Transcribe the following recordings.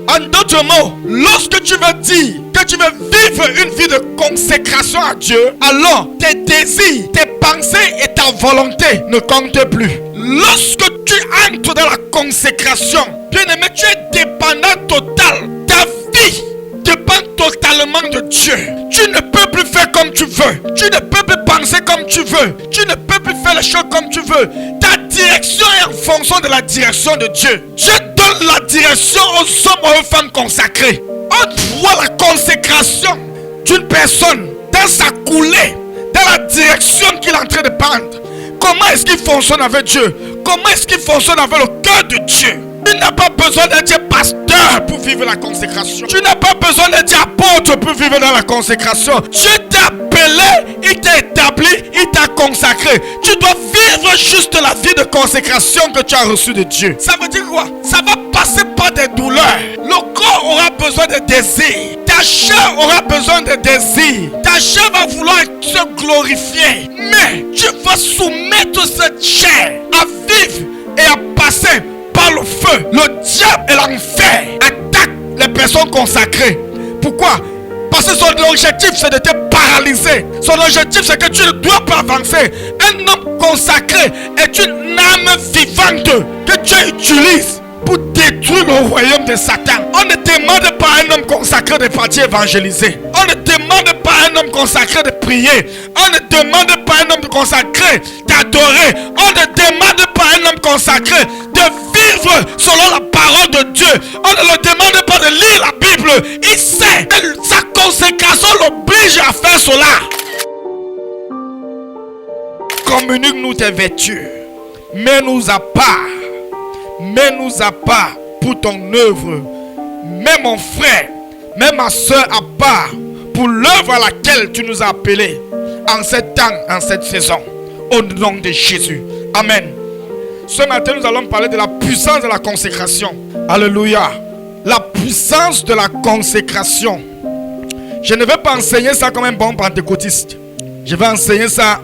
En d'autres mots, lorsque tu veux dire que tu veux vivre une vie de consécration à Dieu, alors tes désirs, tes pensées et ta volonté ne comptent plus. Lorsque tu entres dans la consécration, bien-aimé, tu es dépendant total. Ta vie dépend totalement de Dieu. Tu ne peux plus faire comme tu veux. Tu ne peux plus penser comme tu veux. Tu ne peux plus faire les choses comme tu veux. Ta direction est en fonction de la direction de Dieu. Dieu donne la direction aux hommes et aux femmes consacrés. On voit la consécration d'une personne dans sa coulée, dans la direction qu'il est en train de prendre. Comment est-ce qu'il fonctionne avec Dieu? Comment est-ce qu'il fonctionne avec le cœur de Dieu? Tu n'as pas besoin d'être pasteur pour vivre la consécration. Tu n'as pas besoin d'être apôtre pour vivre dans la consécration. Dieu t'a appelé, il t'a établi, il t'a consacré. Tu dois vivre juste la vie de consécration que tu as reçue de Dieu. Ça veut dire quoi? Ça va passer par des douleurs. Le corps aura besoin de désirs. Ta chair aura besoin de désirs. Ta chair va vouloir se glorifier. Mais tu vas soumettre cette chair à vivre et à passer par le feu. Le diable et l'enfer attaquent les personnes consacrées. Pourquoi? Parce que son objectif c'est de te paralyser. Son objectif c'est que tu ne dois pas avancer. Un homme consacré est une âme vivante que Dieu utilise pour détruire le royaume de Satan. On ne demande pas à un homme consacré de partir évangéliser. On ne demande pas à un homme consacré de prier. On ne demande pas à un homme consacré d'adorer. On ne demande pas à un homme consacré de vivre selon la parole de Dieu. On ne le demande pas de lire la Bible. Il sait que sa consécration l'oblige à faire cela. Communique-nous tes vertus. Mets-nous à part. Mets-nous à part pour ton œuvre. Mets mon frère, mets ma soeur à part pour l'œuvre à laquelle tu nous as appelés en cette temps, en cette saison. Au nom de Jésus. Amen. Ce matin, nous allons parler de la puissance de la consécration. Alléluia. La puissance de la consécration. Je ne vais pas enseigner ça comme un bon pentecôtiste. Je vais enseigner ça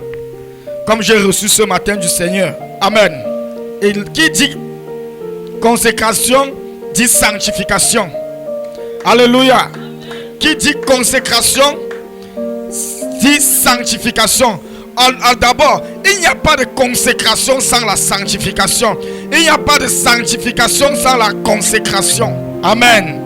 comme j'ai reçu ce matin du Seigneur. Amen. Et qui dit consécration dit sanctification. Alléluia. Qui dit consécration dit sanctification. D'abord, il n'y a pas de consécration sans la sanctification. Il n'y a pas de sanctification sans la consécration. Amen.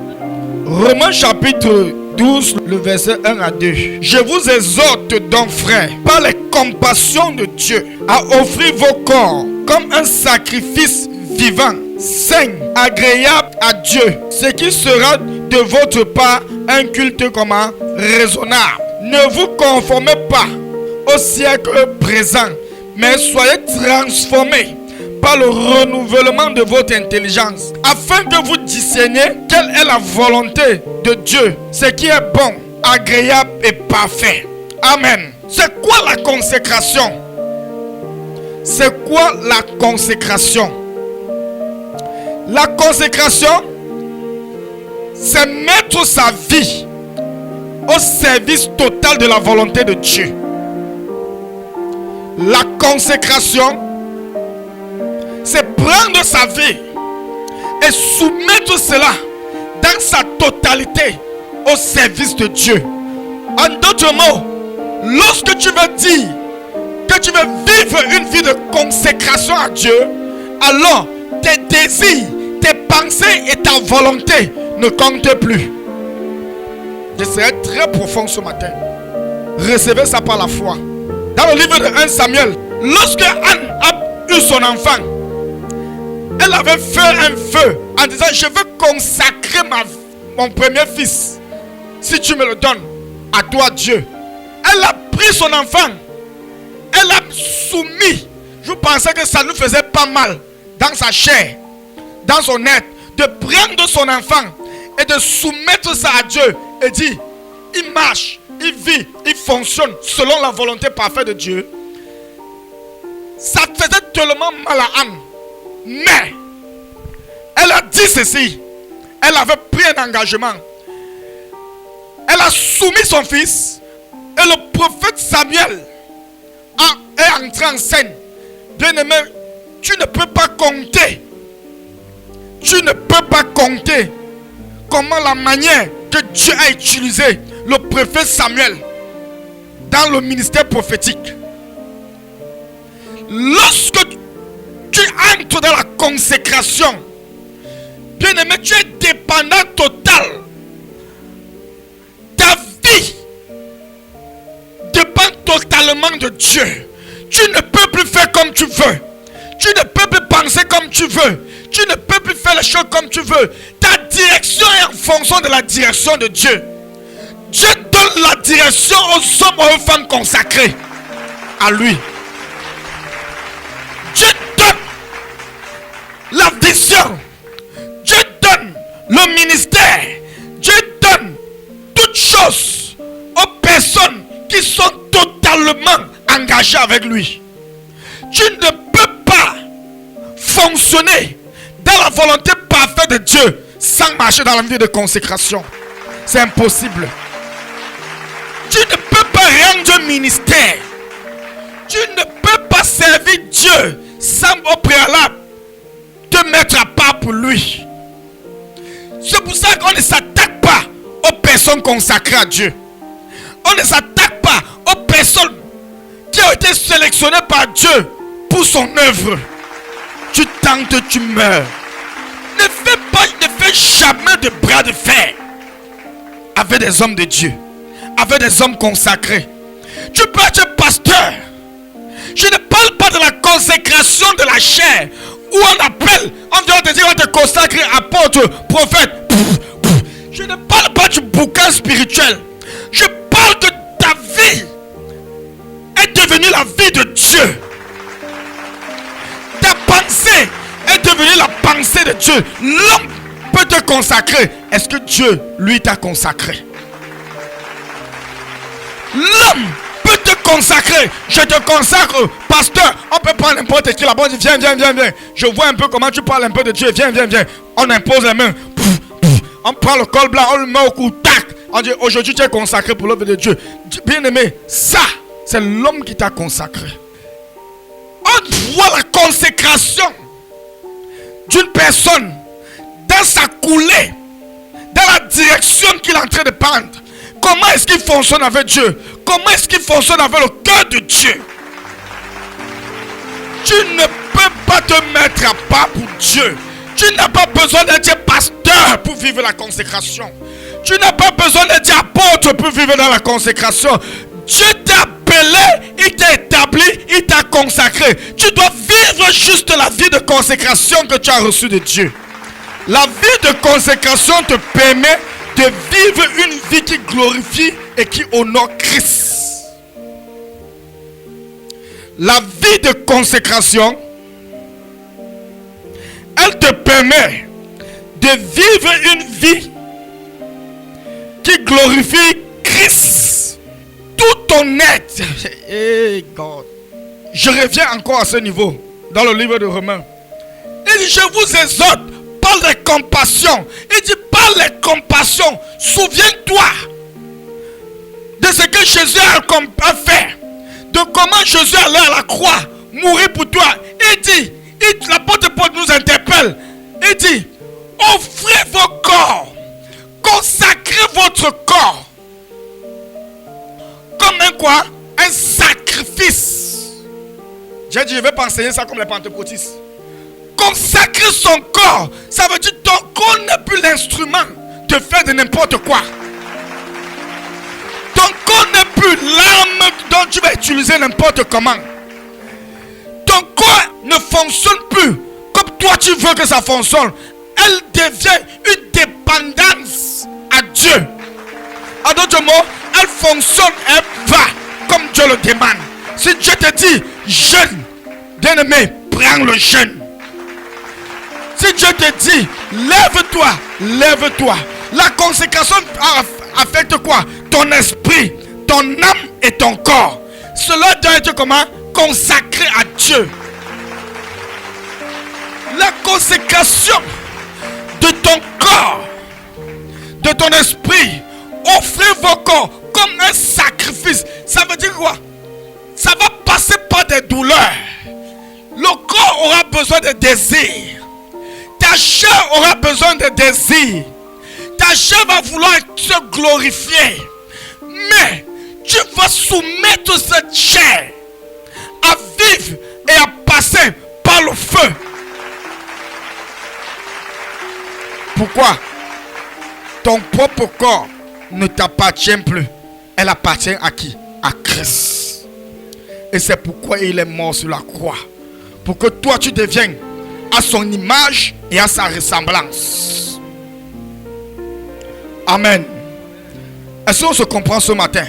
Romains chapitre 12, le verset 1 à 2. Je vous exhorte donc, frères, par les compassions de Dieu, à offrir vos corps comme un sacrifice vivant, saint, agréable à Dieu, ce qui sera de votre part un culte comment raisonnable. Ne vous conformez pas au siècle présent, mais soyez transformés par le renouvellement de votre intelligence, afin que vous discerniez quelle est la volonté de Dieu, ce qui est bon, agréable et parfait. Amen. C'est quoi la consécration? C'est quoi la consécration? La consécration, c'est mettre sa vie au service total de la volonté de Dieu. La consécration, c'est prendre sa vie et soumettre cela dans sa totalité au service de Dieu. En d'autres mots, lorsque tu veux dire que tu veux vivre une vie de consécration à Dieu, alors tes désirs, tes pensées et ta volonté ne comptent plus. Je serai très profond ce matin. Recevez ça par la foi. Dans le livre de 1 Samuel, lorsque Anne a eu son enfant, elle avait fait un feu en disant: je veux consacrer mon premier fils, si tu me le donnes, à toi Dieu. Elle a pris son enfant, elle a soumis. Je pensais que ça nous faisait pas mal dans sa chair, dans son être, de prendre son enfant et de soumettre ça à Dieu et dire: il marche, il vit, il fonctionne selon la volonté parfaite de Dieu. Ça faisait tellement mal à Anne. Mais elle a dit ceci. Elle avait pris un engagement. Elle a soumis son fils. Et le prophète Samuel est entré en scène. Bien-aimé, tu ne peux pas compter. Tu ne peux pas compter comment la manière que Dieu a utilisé le prophète Samuel dans le ministère prophétique. Lorsque tu entres dans la consécration, bien-aimé, tu es dépendant total. Ta vie dépend totalement de Dieu. Tu ne peux plus faire comme tu veux. Tu ne peux plus penser comme tu veux. Tu ne peux plus faire les choses comme tu veux. Ta direction est en fonction de la direction de Dieu. Dieu donne la direction aux hommes et aux femmes consacrés à lui. Dieu donne la vision. Dieu donne le ministère. Dieu donne toutes choses aux personnes qui sont totalement engagées avec lui. Tu ne peux pas fonctionner dans la volonté parfaite de Dieu sans marcher dans la vie de consécration. C'est impossible. Tu ne peux pas rendre un ministère. Tu ne peux pas servir Dieu sans au préalable te mettre à part pour lui. C'est pour ça qu'on ne s'attaque pas aux personnes consacrées à Dieu. On ne s'attaque pas aux personnes qui ont été sélectionnées par Dieu pour son œuvre. Tu tentes, tu meurs. Ne fais jamais de bras de fer avec des hommes de Dieu, avec des hommes consacrés. Tu peux être pasteur. Je ne parle pas de la consécration de la chair où on appelle, on vient te dire, on te consacre apôtre, prophète. Je ne parle pas du bouquin spirituel. Je parle de ta vie est devenue la vie de Dieu. Ta pensée est devenue la pensée de Dieu. L'homme peut te consacrer. Est-ce que Dieu, lui, t'a consacré? L'homme peut te consacrer. Je te consacre, pasteur. On peut prendre n'importe qui là-bas. On dit, viens. Je vois un peu comment tu parles un peu de Dieu. Viens. On impose les mains. On prend le col blanc, on le met au cou. Tac. On dit, aujourd'hui tu es consacré pour l'œuvre de Dieu. Bien-aimé, ça, c'est l'homme qui t'a consacré. On voit la consécration d'une personne dans sa coulée, dans la direction qu'il est en train de prendre. Comment est-ce qu'il fonctionne avec Dieu? Comment est-ce qu'il fonctionne avec le cœur de Dieu? Tu ne peux pas te mettre à part pour Dieu. Tu n'as pas besoin d'être pasteur pour vivre la consécration. Tu n'as pas besoin d'être apôtre pour vivre dans la consécration. Dieu t'a appelé, il t'a établi, il t'a consacré. Tu dois vivre juste la vie de consécration que tu as reçue de Dieu. La vie de consécration te permet de vivre une vie qui glorifie et qui honore Christ. La vie de consécration, elle te permet de vivre une vie qui glorifie Christ. Tout honnête. Hey God. Je reviens encore à ce niveau dans le livre de Romains. Il dit, je vous exhorte, parle de compassion. Il dit, parle de compassion. Souviens-toi de ce que Jésus a fait. De comment Jésus allait à la croix, mourir pour toi. Il dit, l'apôtre Paul nous interpelle. Il dit, offrez vos corps, consacrez votre corps comme un quoi? Un sacrifice. J'ai dit, je ne vais pas enseigner ça comme les pentecôtistes. Consacrer son corps, ça veut dire que ton corps n'est plus l'instrument de faire de n'importe quoi. Ton corps n'est plus l'arme dont tu vas utiliser n'importe comment. Ton corps ne fonctionne plus comme toi tu veux que ça fonctionne. Elle devient une dépendance à Dieu. En d'autres mots, elle fonctionne, elle va comme Dieu le demande. Si Dieu te dit jeûne, bien-aimé, prends le jeûne. Si Dieu te dit lève-toi, lève-toi. La consécration affecte quoi? Ton esprit, ton âme et ton corps. Cela doit être comment? Consacré à Dieu. La consécration de ton corps, de ton esprit, offrez vos corps comme un sacrifice. Ça veut dire quoi? Ça va passer par des douleurs. Le corps aura besoin de désirs. Ta chair aura besoin de désirs. Ta chair va vouloir se glorifier. Mais tu vas soumettre cette chair à vivre et à passer par le feu. Pourquoi? Ton propre corps ne t'appartient plus. Elle appartient à qui? À Christ. Et c'est pourquoi il est mort sur la croix. Pour que toi tu deviennes à son image et à sa ressemblance. Amen. Est-ce qu'on se comprend ce matin?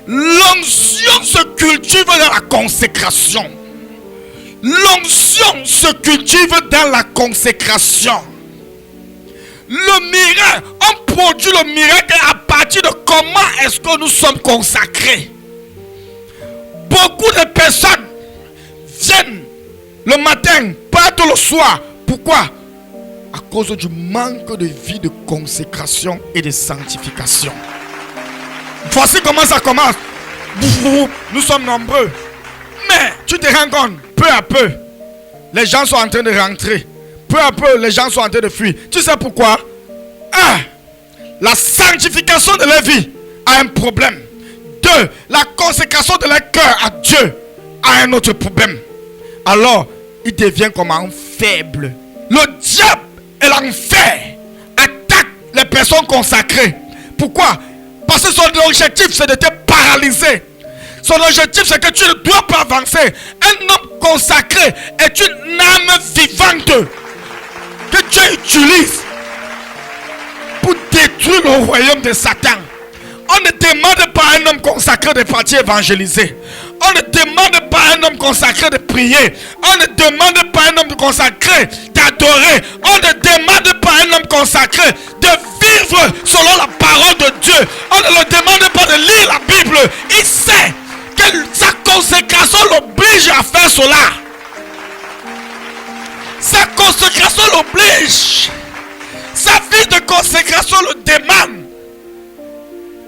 L'onction se cultive dans la consécration. L'onction se cultive dans la consécration. Le miracle, on produit le miracle à partir de comment est-ce que nous sommes consacrés. Beaucoup de personnes viennent le matin, partent le soir. Pourquoi? À cause du manque de vie de consécration et de sanctification. Voici comment ça commence. Nous sommes nombreux. Mais tu te rends compte, peu à peu, les gens sont en train de rentrer. Peu à peu, les gens sont en train de fuir. Tu sais pourquoi? La sanctification de leur vie a un problème. 2. La consécration de leur cœur à Dieu a un autre problème. Alors, il devient comme un faible. Le diable et l'enfer attaquent les personnes consacrées. Pourquoi? Parce que son objectif, c'est de te paralyser. Son objectif, c'est que tu ne dois pas avancer. Un homme consacré est une âme vivante que Dieu utilise pour détruire le royaume de Satan. On ne demande pas à un homme consacré de partir évangéliser. On ne demande pas à un homme consacré de prier. On ne demande pas à un homme consacré d'adorer. On ne demande pas à un homme consacré de vivre selon la parole de Dieu. On ne le demande pas de lire la Bible. Il sait que sa consécration l'oblige à faire cela. Sa consécration l'oblige. Sa vie de consécration le demande.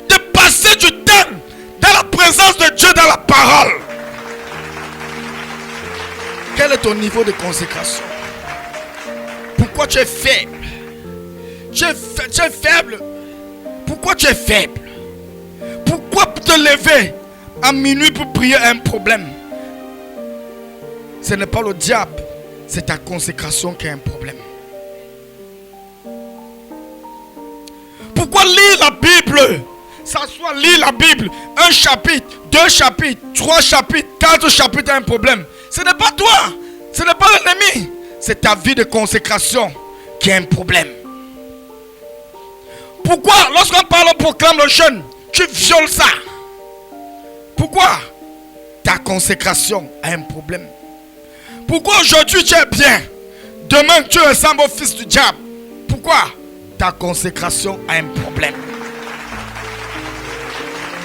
De passer du temps dans la présence de Dieu, dans la parole. Quel est ton niveau de consécration? Pourquoi tu es faible? Tu es faible. Pourquoi tu es faible? Pourquoi te lever à minuit pour prier est un problème? Ce n'est pas le diable, c'est ta consécration qui est un problème. Pourquoi lire la Bible? S'asseoir, lire la Bible, un chapitre, 2 chapitres, 3 chapitres, 4 chapitres est un problème. Ce n'est pas toi, ce n'est pas l'ennemi, c'est ta vie de consécration qui est un problème. Pourquoi lorsqu'on parle, on proclame le jeûne, tu violes ça? Pourquoi? Ta consécration a un problème. Pourquoi aujourd'hui tu es bien, demain tu ressembles au fils du diable? Pourquoi? Ta consécration a un problème.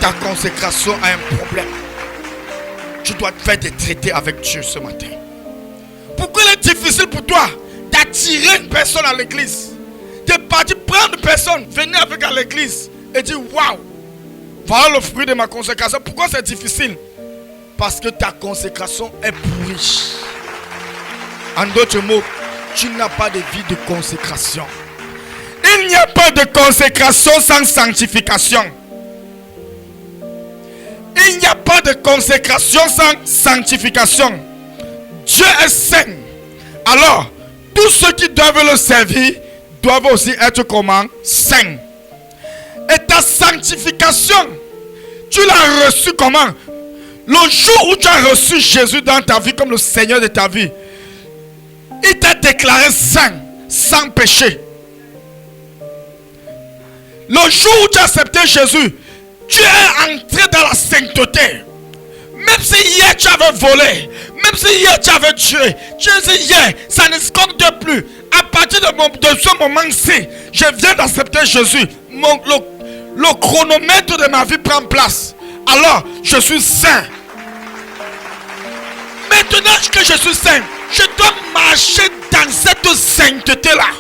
Ta consécration a un problème. Tu dois te faire des traités avec Dieu ce matin. Pourquoi il est difficile pour toi d'attirer une personne à l'église? De partir prendre une personne, venir avec à l'église et dire waouh, voilà le fruit de ma consécration. Pourquoi c'est difficile? Parce que ta consécration est pourrie. En d'autres mots, tu n'as pas de vie de consécration. Il n'y a pas de consécration sans sanctification. Il n'y a pas de consécration sans sanctification. Dieu est saint. Alors, tous ceux qui doivent le servir doivent aussi être comment? Saints. Et ta sanctification, tu l'as reçue comment? Le jour où tu as reçu Jésus dans ta vie comme le Seigneur de ta vie, il t'a déclaré saint, sans péché. Le jour où tu as accepté Jésus, tu es entré dans la sainteté. Même si hier tu avais volé, même si hier tu avais tué, tu dis hier, ça ne se compte plus. À partir de ce moment-ci, je viens d'accepter Jésus. Le chronomètre de ma vie prend place. Alors, je suis saint. Maintenant que je suis saint, je dois marcher dans cette sainteté-là.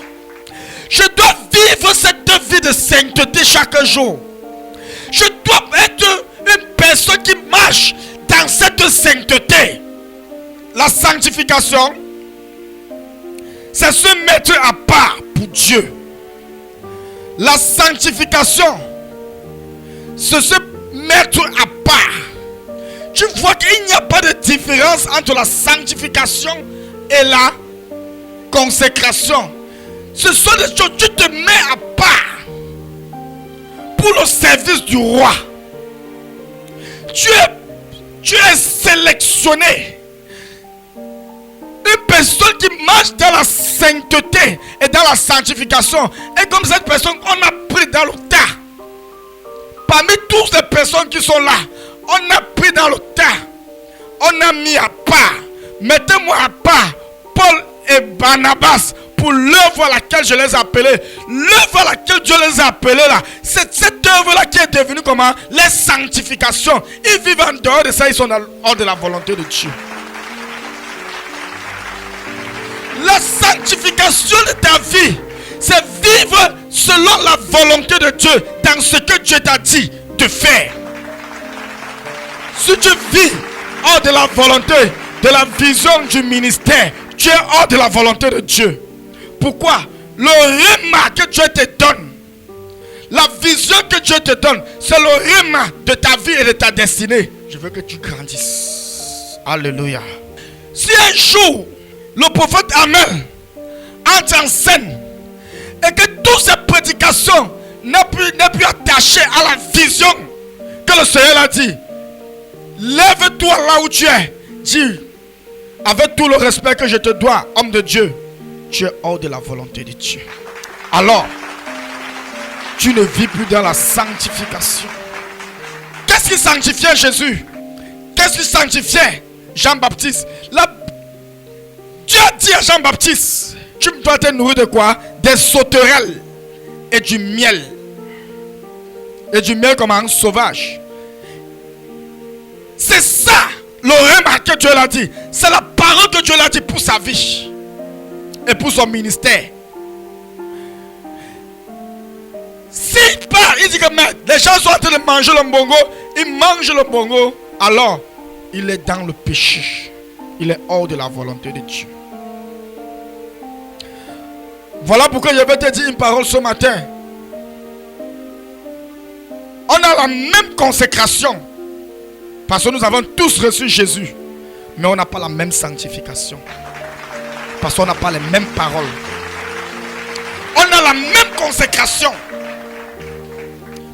Je dois vivre cette vie de sainteté chaque jour. Je dois être une personne qui marche dans cette sainteté. La sanctification, c'est se mettre à part pour Dieu. La sanctification, c'est se mettre à part. Tu vois qu'il n'y a pas de différence entre la sanctification et la consécration. Ce sont des choses, tu te mets à part pour le service du roi. Tu es sélectionné. Une personne qui marche dans la sainteté et dans la sanctification est comme cette personne qu'on a pris dans le tas. Parmi toutes les personnes qui sont là, on a pris dans le tas. On a mis à part. Mettez-moi à part Paul et Barnabas pour l'œuvre à laquelle je les ai appelés. L'œuvre à laquelle Dieu les a appelés là, c'est cette œuvre-là qui est devenue comment? Les sanctifications. Ils vivent en dehors de ça, ils sont hors de la volonté de Dieu. La sanctification de ta vie, c'est vivre selon la volonté de Dieu dans ce que Dieu t'a dit de faire. Si tu vis hors de la volonté, de la vision du ministère, tu es hors de la volonté de Dieu. Pourquoi? Le rhéma que Dieu te donne, la vision que Dieu te donne, c'est le rhéma de ta vie et de ta destinée. Je veux que tu grandisses. Alléluia. Si un jour, le prophète Amel entre en scène et que toutes ces prédications n'est plus attachées à la vision que le Seigneur a dit, lève-toi là où tu es, dis, avec tout le respect que je te dois, homme de Dieu, tu es hors de la volonté de Dieu. Alors, tu ne vis plus dans la sanctification. Qu'est-ce qui sanctifiait Jésus? Qu'est-ce qui sanctifiait Jean-Baptiste? Dieu a dit à Jean-Baptiste, tu dois te nourrir de quoi? Des sauterelles et du miel. Et du miel comme un sauvage. C'est ça le rhéma que Dieu l'a dit. C'est la parole que Dieu l'a dit pour sa vie et pour son ministère. S'il part, il dit que les gens sont en train de manger le bongo, ils mangent le bongo, alors il est dans le péché. Il est hors de la volonté de Dieu. Voilà pourquoi je vais te dire une parole ce matin. On a la même consécration. Parce que nous avons tous reçu Jésus. Mais on n'a pas la même sanctification. Parce qu'on n'a pas les mêmes paroles. On a la même consécration.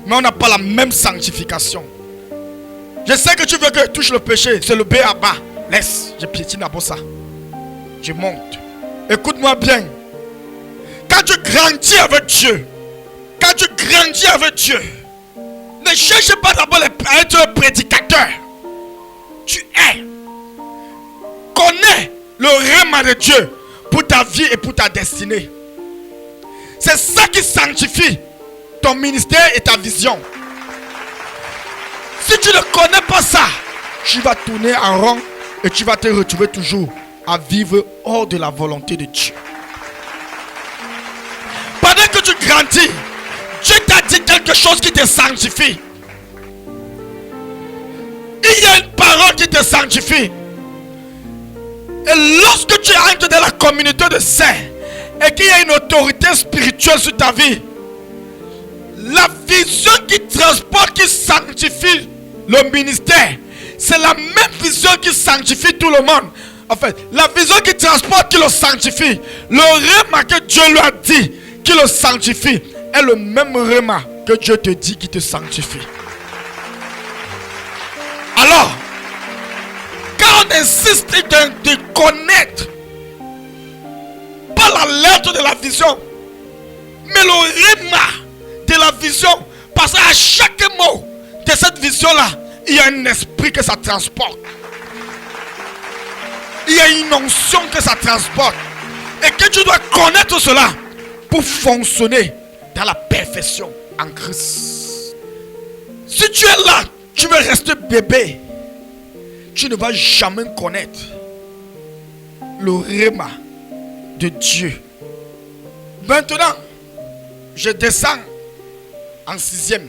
Mais on n'a pas la même sanctification. Je sais que tu veux que je touche le péché. C'est le B à bas. Laisse, je piétine d'abord ça. Je monte. Écoute-moi bien. Quand tu grandis avec Dieu, ne cherche pas d'abord à être un prédicateur. Tu es. Connais le rhéma de Dieu pour ta vie et pour ta destinée. C'est ça qui sanctifie ton ministère et ta vision. Si tu ne connais pas ça, tu vas tourner en rond et tu vas te retrouver toujours à vivre hors de la volonté de Dieu. Pendant que tu grandis, Dieu t'a dit quelque chose qui te sanctifie. Il y a une parole qui te sanctifie. Et lorsque tu entres dans la communauté de saints et qu'il y a une autorité spirituelle sur ta vie, la vision qui transporte, qui sanctifie le ministère, c'est la même vision qui sanctifie tout le monde. En fait, la vision qui transporte, qui le sanctifie, le rhéma que Dieu lui a dit, qui le sanctifie, est le même rhéma que Dieu te dit qui te sanctifie. Alors, quand on insiste de connaître, pas la lettre de la vision, mais le rhéma de la vision, parce qu'à chaque mot de cette vision-là, il y a un esprit que ça transporte. Il y a une onction que ça transporte. Et que tu dois connaître cela pour fonctionner dans la perfection en Christ. Si tu es là, tu veux rester bébé, tu ne vas jamais connaître le rhéma de Dieu. Maintenant, je descends en 6e.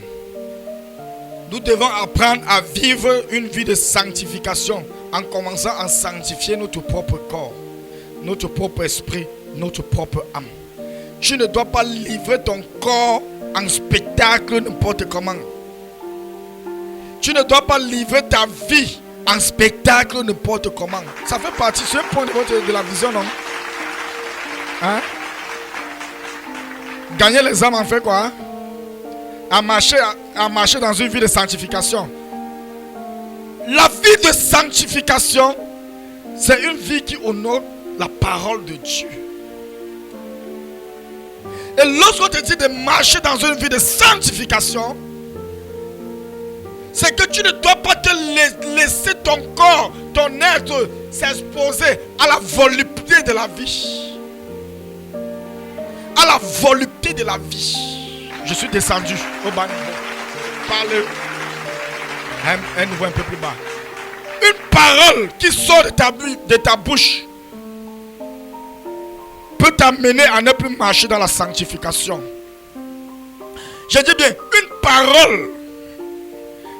Nous devons apprendre à vivre une vie de sanctification en commençant à sanctifier notre propre corps, notre propre esprit, notre propre âme. Tu ne dois pas livrer ton corps en spectacle n'importe comment. Tu ne dois pas livrer ta vie en spectacle n'importe comment. Ça fait partie, c'est un point de la vision, non? Hein? Gagner les âmes en fait quoi? Hein? À marcher dans une vie de sanctification. La vie de sanctification, c'est une vie qui honore la parole de Dieu. Et lorsqu'on te dit de marcher dans une vie de sanctification, c'est que tu ne dois pas te laisser ton corps, ton être s'exposer à la volupté de la vie. À la volupté de la vie. Je suis descendu au bas niveau. Parle un niveau un peu plus bas. Une parole qui sort de ta bouche peut t'amener à ne plus marcher dans la sanctification. Je dis bien, une parole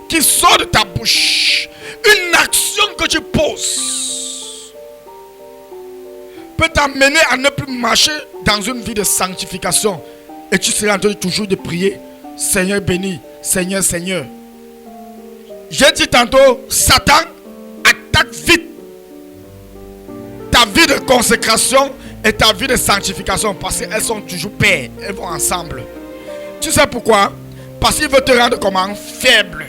qui sort de ta bouche, une action que tu poses peut t'amener à ne plus marcher dans une vie de sanctification. Et tu seras en train de toujours de prier, Seigneur béni, Seigneur, Seigneur. J'ai dit tantôt, Satan attaque vite ta vie de consécration et ta vie de sanctification parce qu'elles sont toujours paires, elles vont ensemble. Tu sais pourquoi? Parce qu'il veut te rendre comment? Faible.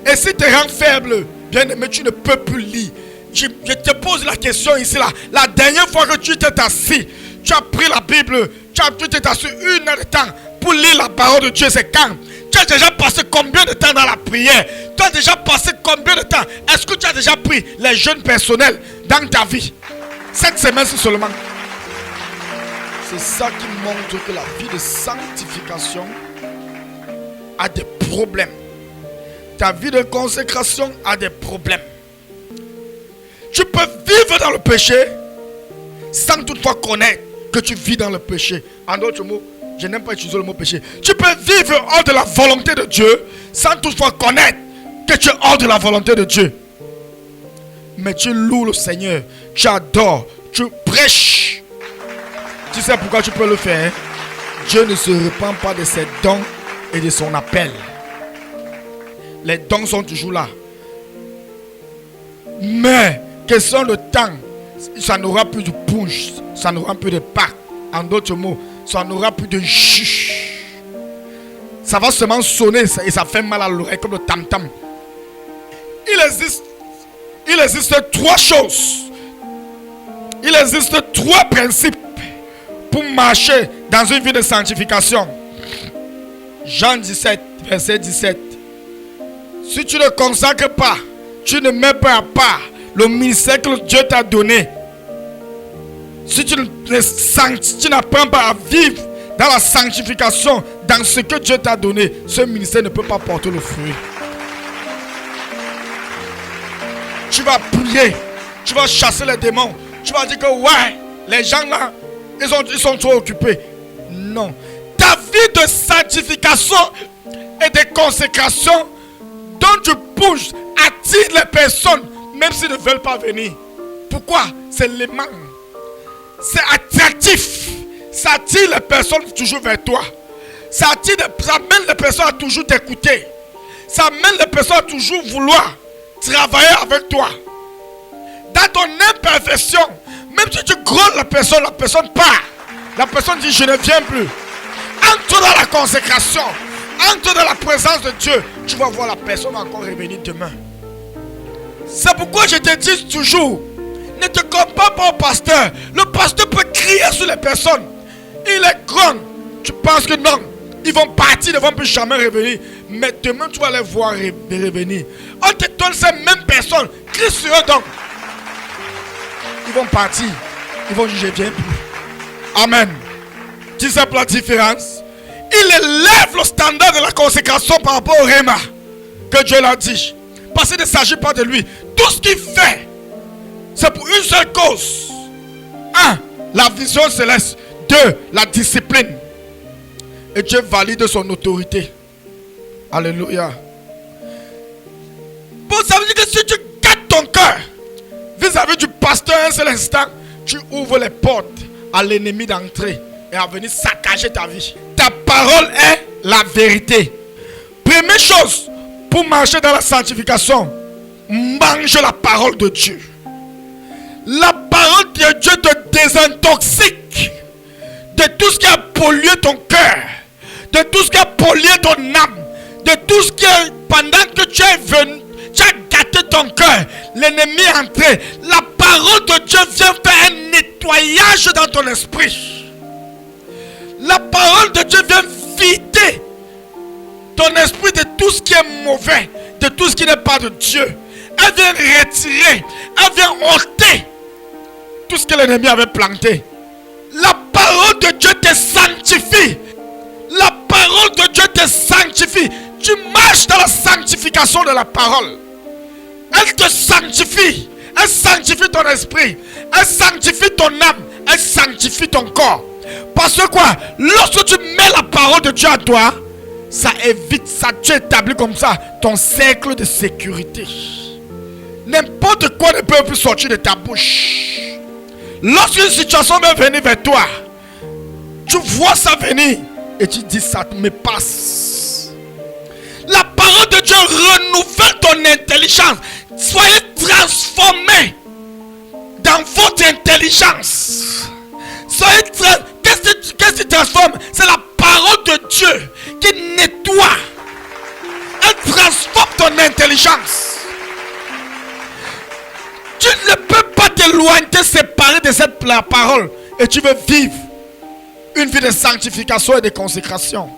Et si tu te rends faible, bien aimé, tu ne peux plus lire. Je te pose la question ici là. La dernière fois que tu t'es assis, tu as pris la Bible, tu t'es assis 1 heure de temps pour lire la parole de Dieu, c'est quand? Tu as déjà passé combien de temps dans la prière? Tu as déjà passé combien de temps? Est-ce que tu as déjà pris les jeûnes personnels dans ta vie? Cette semaine seulement. C'est ça qui montre que la vie de sanctification a des problèmes. Ta vie de consécration a des problèmes. Tu peux vivre dans le péché sans toutefois connaître que tu vis dans le péché. En d'autres mots, je n'aime pas utiliser le mot péché. Tu peux vivre hors de la volonté de Dieu sans toutefois connaître que tu es hors de la volonté de Dieu. Mais tu loues le Seigneur, tu adores, tu prêches. Tu sais pourquoi tu peux le faire? Dieu ne se repent pas de ses dons et de son appel. Les dons sont toujours là. Mais, question de temps, ça n'aura plus de punch, ça n'aura plus de Pâques. En d'autres mots, ça n'aura plus de juge. Ça va seulement sonner et ça fait mal à l'oreille comme le tam-tam. Il existe 3 choses. Il existe 3 principes pour marcher dans une vie de sanctification. Jean 17, verset 17. Si tu ne consacres pas, tu ne mets pas à part le ministère que Dieu t'a donné. Si tu n'apprends pas à vivre dans la sanctification, dans ce que Dieu t'a donné, ce ministère ne peut pas porter le fruit. Tu vas prier, tu vas chasser les démons, tu vas dire que ouais, les gens là, ils sont trop occupés. Non. Ta vie de sanctification et de consécration dont tu bouges attire les personnes, même s'ils ne veulent pas venir. Pourquoi? C'est l'aimant. C'est attractif. Ça attire les personnes toujours vers toi. Ça amène les personnes à toujours t'écouter. Ça amène les personnes à toujours vouloir travailler avec toi. Dans ton imperfection, même si tu grognes la personne part. La personne dit je ne viens plus. Entre dans la consécration, entre dans la présence de Dieu, tu vas voir la personne encore revenir demain. C'est pourquoi je te dis toujours, ne te compare pas au pasteur. Le pasteur peut crier sur les personnes. Il est grand. Tu penses que non, ils vont partir, ils ne vont plus jamais revenir. Mais demain, tu vas les voir revenir. On te donne ces mêmes personnes. Crie sur eux donc. Ils vont partir. Ils vont dire, je ne viens plus. Amen. Tu sais la différence? Il élève le standard de la consécration par rapport au Réma. Que Dieu l'a dit. Parce qu'il ne s'agit pas de lui. Tout ce qu'il fait, c'est pour une seule cause. 1. La vision céleste. 2. La discipline. Et Dieu valide son autorité. Alléluia. Bon, ça veut dire que si tu gardes ton cœur vis-à-vis du pasteur un seul instant, tu ouvres les portes à l'ennemi d'entrer et à venir saccager ta vie. Ta parole est la vérité. Première chose, pour marcher dans la sanctification, mange la parole de Dieu. La parole de Dieu te désintoxique de tout ce qui a pollué ton cœur, de tout ce qui a pollué ton âme, de tout ce qui est, pendant que tu es venu, tu as gâté ton cœur, l'ennemi est entré. La parole de Dieu vient faire un nettoyage dans ton esprit. La parole de Dieu vient vider ton esprit de tout ce qui est mauvais, de tout ce qui n'est pas de Dieu. Elle vient retirer, elle vient ôter tout ce que l'ennemi avait planté. La parole de Dieu te sanctifie. La parole de Dieu te sanctifie. Tu marches dans la sanctification de la parole. Elle te sanctifie. Elle sanctifie ton esprit. Elle sanctifie ton âme. Elle sanctifie ton corps. Parce que quoi? Lorsque tu mets la parole de Dieu à toi, ça évite, ça tu établis comme ça ton cercle de sécurité. N'importe quoi ne peut plus sortir de ta bouche. Lorsqu'une situation va venir vers toi, tu vois ça venir et tu dis ça me passe. La parole de Dieu renouvelle ton intelligence. Soyez transformés dans votre intelligence. Qu'est-ce qui transforme? C'est la parole de Dieu qui nettoie. Elle transforme ton intelligence. Tu ne peux pas t'éloigner, te séparer de cette parole. Et tu veux vivre une vie de sanctification et de consécration.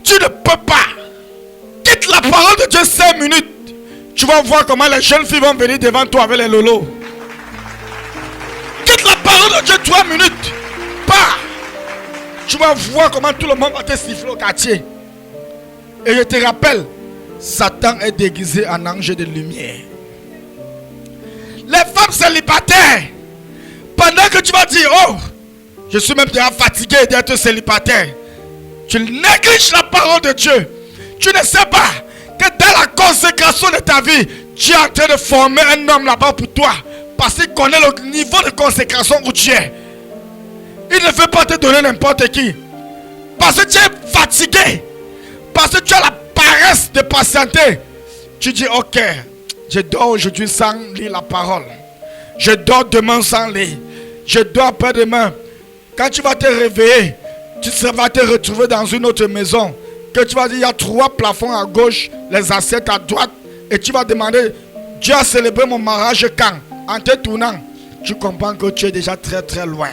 Tu ne peux pas. Quitte la parole de Dieu 5 minutes. Tu vas voir comment les jeunes filles vont venir devant toi avec les lolos. Quitte la parole de Dieu 3 minutes. Pas. Tu vas voir comment tout le monde va te siffler au quartier. Et je te rappelle, Satan est déguisé en ange de lumière. Les femmes célibataires, pendant que tu vas dire, oh, je suis même déjà fatigué d'être célibataire, tu négliges la parole de Dieu. Tu ne sais pas que dans la consécration de ta vie, tu es en train de former un homme là-bas pour toi. Parce qu'il connaît le niveau de consécration où tu es. Il ne veut pas te donner n'importe qui. Parce que tu es fatigué. Parce que tu as la paresse de patienter. Tu dis, ok, je dors aujourd'hui sans lire la parole. Je dors demain sans lire. Je dors après-demain. Quand tu vas te réveiller, tu vas te retrouver dans une autre maison. Que tu vas dire, il y a 3 plafonds à gauche, les assiettes à droite. Et tu vas demander, Dieu a célébré mon mariage quand? En te tournant, tu comprends que tu es déjà très très loin.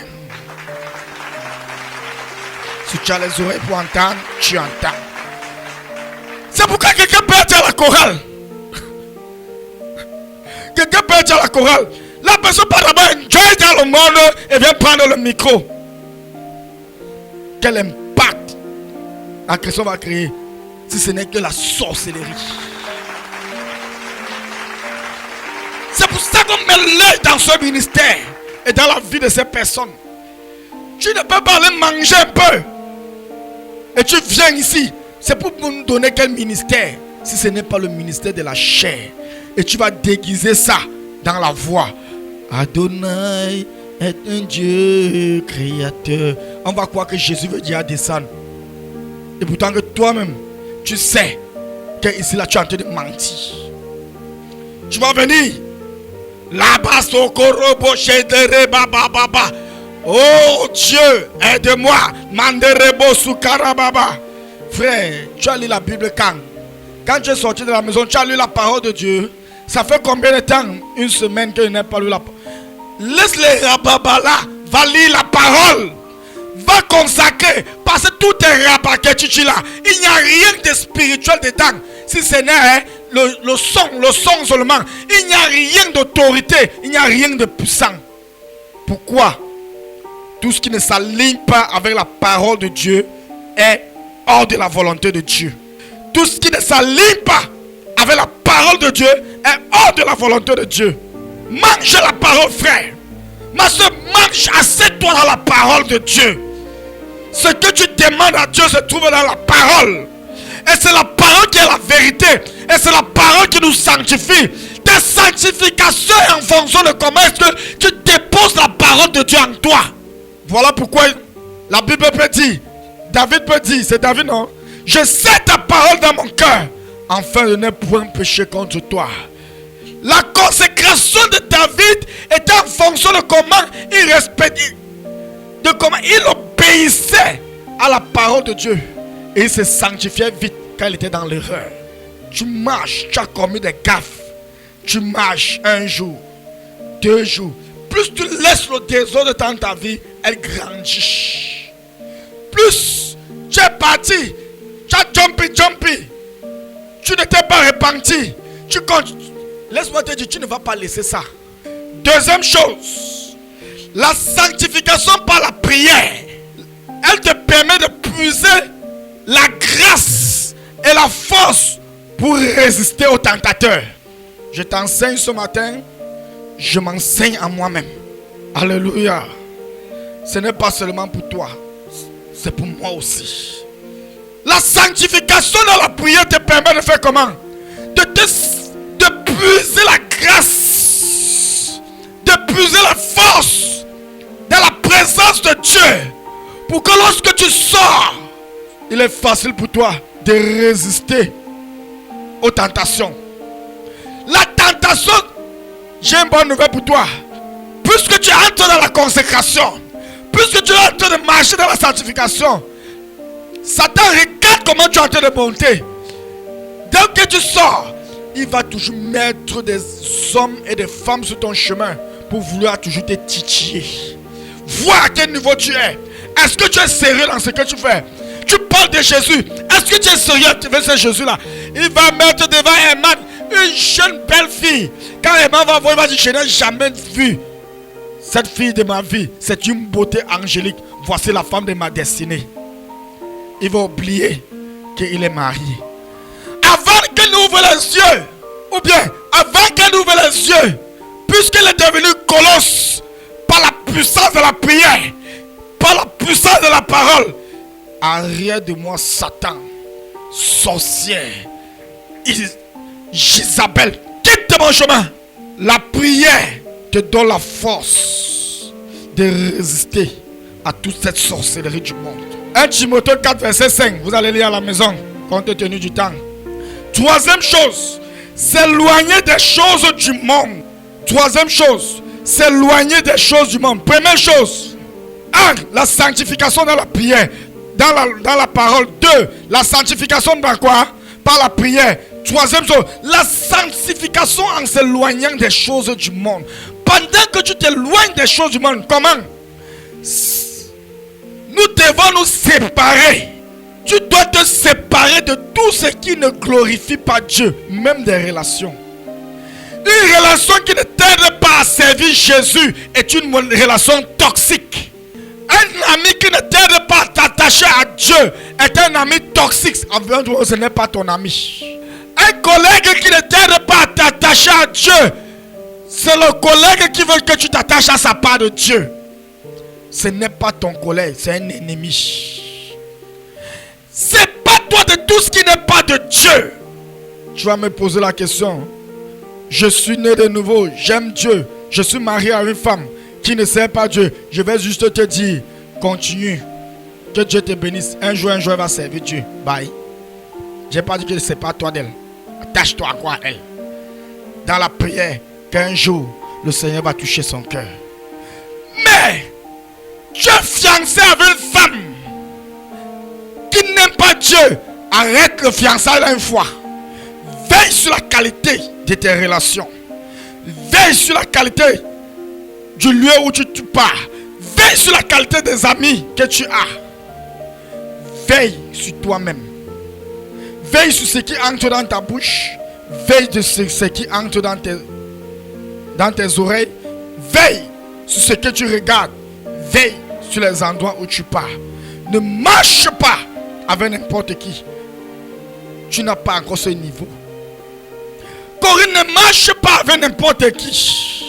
Si tu as les oreilles pour entendre, tu entends. C'est pourquoi quelqu'un peut être à la chorale. Quelqu'un peut être à la chorale. La personne part d'abord enjoy dans le monde et vient prendre le micro. Quel impact la question va créer si ce n'est que la sorcellerie. C'est pour ça qu'on met l'œil dans ce ministère et dans la vie de ces personnes. Tu ne peux pas aller manger un peu. Et tu viens ici. C'est pour nous donner quel ministère? Si ce n'est pas le ministère de la chair. Et tu vas déguiser ça dans la voix. Adonai est un Dieu créateur. On va croire que Jésus veut dire à descendre. Et pourtant que toi-même, tu sais que ici là tu es en train de mentir. Tu vas venir. Là-bas, Sokorobo, Shedere, Baba, Baba. Oh Dieu, aide-moi. Manderebo, Sukarababa. Frère, tu as lu la Bible quand? Quand tu es sorti de la maison, tu as lu la parole de Dieu. Ça fait combien de temps? Une semaine que je n'ai pas lu la parole. Laisse les rababa là. Va lire la parole. Va consacrer. Parce que tout est rabat que tu là. Il n'y a rien de spirituel dedans. Si ce n'est le son seulement. Il n'y a rien d'autorité. Il n'y a rien de puissant. Pourquoi? Tout ce qui ne s'aligne pas avec la parole de Dieu est hors de la volonté de Dieu. Tout ce qui ne s'aligne pas avec la parole de Dieu est hors de la volonté de Dieu. Mange la parole, frère. Ma soeur, mange, assieds-toi dans la parole de Dieu. Ce que tu demandes à Dieu se trouve dans la parole. Et c'est la parole qui est la vérité. Et c'est la parole qui nous sanctifie. Ta sanctification est en fonction de comment est-ce que tu déposes la parole de Dieu en toi. Voilà pourquoi la Bible peut dire, David peut dire, c'est David non? Je sais ta parole dans mon cœur, afin de ne point pécher contre toi. La consécration de David était en fonction de comment il respectait, de comment il obéissait à la parole de Dieu. Et il se sanctifiait vite quand il était dans l'erreur. Tu marches, tu as commis des gaffes. Tu marches 1 jour, 2 jours. Plus tu laisses le désordre dans ta vie, elle grandit. Plus tu es parti, tu as jumpy. Tu ne t'es pas repenti. Tu comptes. Laisse-moi te dire, tu ne vas pas laisser ça. Deuxième chose, la sanctification par la prière, elle te permet de puiser la grâce et la force pour résister aux tentateurs. Je t'enseigne ce matin, je m'enseigne à moi-même. Alléluia. Ce n'est pas seulement pour toi, c'est pour moi aussi. La sanctification dans la prière te permet de faire comment? De puiser la grâce, de puiser la force dans la présence de Dieu, pour que lorsque tu sors, il est facile pour toi de résister aux tentations. La tentation, j'ai une bonne nouvelle pour toi. Puisque tu entres dans la consécration, puisque tu es en train de marcher dans la sanctification, Satan regarde comment tu es en train de monter. Dès que tu sors, il va toujours mettre des hommes et des femmes sur ton chemin pour vouloir toujours te titiller. Vois à quel niveau tu es. Est-ce que tu es sérieux dans ce que tu fais? Tu parles de Jésus. Est-ce que tu es sérieux avec ce Jésus-là? Il va mettre devant Emma une jeune belle fille. Quand Emma va voir, il va dire, je n'ai jamais vu cette fille de ma vie. C'est une beauté angélique. Voici la femme de ma destinée. Il va oublier qu'il est marié. Avant qu'elle ouvre les yeux, ou bien avant qu'elle ouvre les yeux, puisqu'elle est devenue colosse par la puissance de la prière, par la puissance de la parole, arrière de moi Satan, sorcière, Jézabel, quitte mon chemin. La prière te donne la force de résister à toute cette sorcellerie du monde. 1 Timothée 4 verset 5, vous allez lire à la maison compte tenu du temps. Troisième chose, s'éloigner des choses du monde. Troisième chose, s'éloigner des choses du monde. Première chose, 1. La sanctification dans la prière, dans la parole. 2. La sanctification dans quoi? Par la prière. Troisième chose, la sanctification en s'éloignant des choses du monde. Pendant que tu t'éloignes des choses du monde, comment? Nous devons nous séparer. Tu dois te séparer de tout ce qui ne glorifie pas Dieu, même des relations. Une relation qui ne t'aide pas à servir Jésus est une relation toxique. Un ami qui ne t'aide pas à t'attacher à Dieu est un ami toxique. En vérité, ce n'est pas ton ami. Un collègue qui ne t'aide pas à t'attacher à Dieu, c'est le collègue qui veut que tu t'attaches à sa part de Dieu. Ce n'est pas ton collègue, c'est un ennemi. C'est pas toi de tout ce qui n'est pas de Dieu. Tu vas me poser la question. Je suis né de nouveau, j'aime Dieu. Je suis marié à une femme qui ne sert pas Dieu. Je vais juste te dire, continue. Que Dieu te bénisse. Un jour, elle va servir Dieu. Bye. Je n'ai pas dit que ce n'est pas toi d'elle. Attache-toi à quoi elle. Dans la prière, qu'un jour, le Seigneur va toucher son cœur. Mais, tu es fiancé avec une femme qui n'aime pas Dieu. Arrête le fiançailles une fois. Veille sur la qualité de tes relations. Veille sur la qualité du lieu où tu pars. Veille sur la qualité des amis que tu as. Veille sur toi-même. Veille sur ce qui entre dans ta bouche. Veille de ce qui entre dans tes oreilles. Veille sur ce que tu regardes. Veille sur les endroits où tu pars. Ne marche pas avec n'importe qui. Tu n'as pas encore ce niveau. Corinne, ne marche pas avec n'importe qui.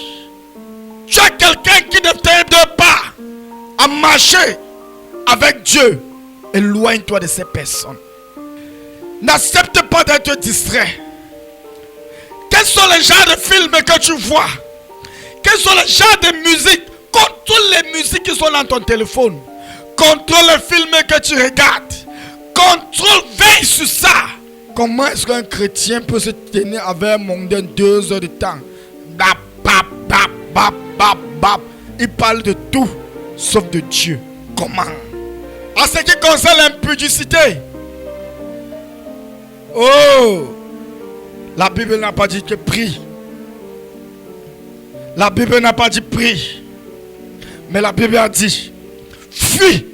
Tu as quelqu'un qui ne t'aide pas à marcher avec Dieu. Éloigne-toi de ces personnes. N'accepte pas d'être distrait. Quels sont les genres de films que tu vois? Quels sont les genres de musique? Contre toutes les musiques qui sont dans ton téléphone. Contrôle les films que tu regardes. Contrôle, veille sur ça. Comment est-ce qu'un chrétien peut se tenir avec un mondain 2 heures de temps? Bap, bap, bap, bap, bap, bap. Il parle de tout, sauf de Dieu. Comment? En ce qui concerne l'impudicité. Oh! La Bible n'a pas dit que prie. La Bible n'a pas dit prie. Mais la Bible a dit fuis.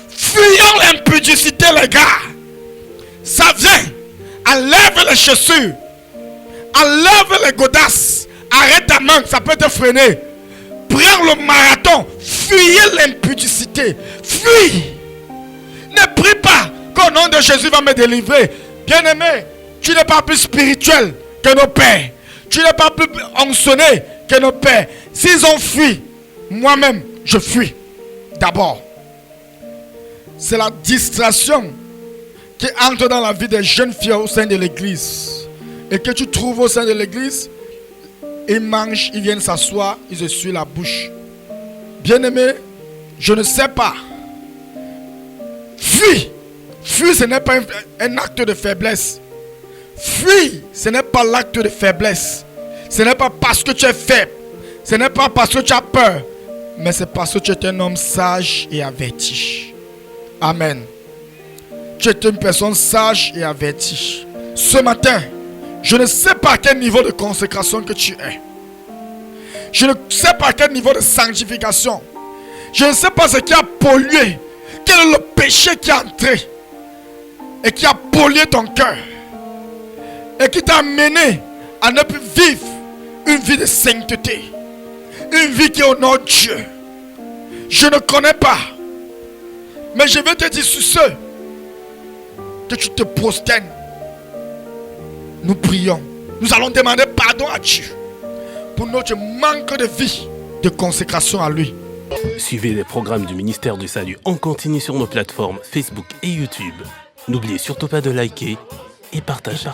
Fuyons l'impudicité, les gars. Ça vient. Enlève les chaussures. Enlève les godasses. Arrête ta main, ça peut te freiner. Prends le marathon. Fuyez l'impudicité. Fuis. Ne prie pas qu'au nom de Jésus va me délivrer. Bien-aimé, tu n'es pas plus spirituel que nos pères. Tu n'es pas plus onçonné que nos pères. S'ils ont fui, moi-même, je fuis. D'abord, c'est la distraction qui entre dans la vie des jeunes filles au sein de l'église. Et que tu trouves au sein de l'église, ils mangent, ils viennent s'asseoir, ils se suent la bouche. Bien-aimé, je ne sais pas. Fuis. Fuis, ce n'est pas un acte de faiblesse. Fuis, ce n'est pas l'acte de faiblesse. Ce n'est pas parce que tu es faible. Ce n'est pas parce que tu as peur. Mais c'est parce que tu es un homme sage et averti. Amen. Tu es une personne sage et avertie. Ce matin, je ne sais pas à quel niveau de consécration que tu es. Je ne sais pas à quel niveau de sanctification. Je ne sais pas ce qui a pollué. Quel est le péché qui est entré et qui a pollué ton cœur et qui t'a amené à ne plus vivre une vie de sainteté, une vie qui honore Dieu. Je ne connais pas, mais je vais te dire sur ce que tu te prosternes. Nous prions, nous allons demander pardon à Dieu pour notre manque de vie, de consécration à lui. Suivez les programmes du ministère du Salut en continu sur nos plateformes Facebook et YouTube. N'oubliez surtout pas de liker et partager.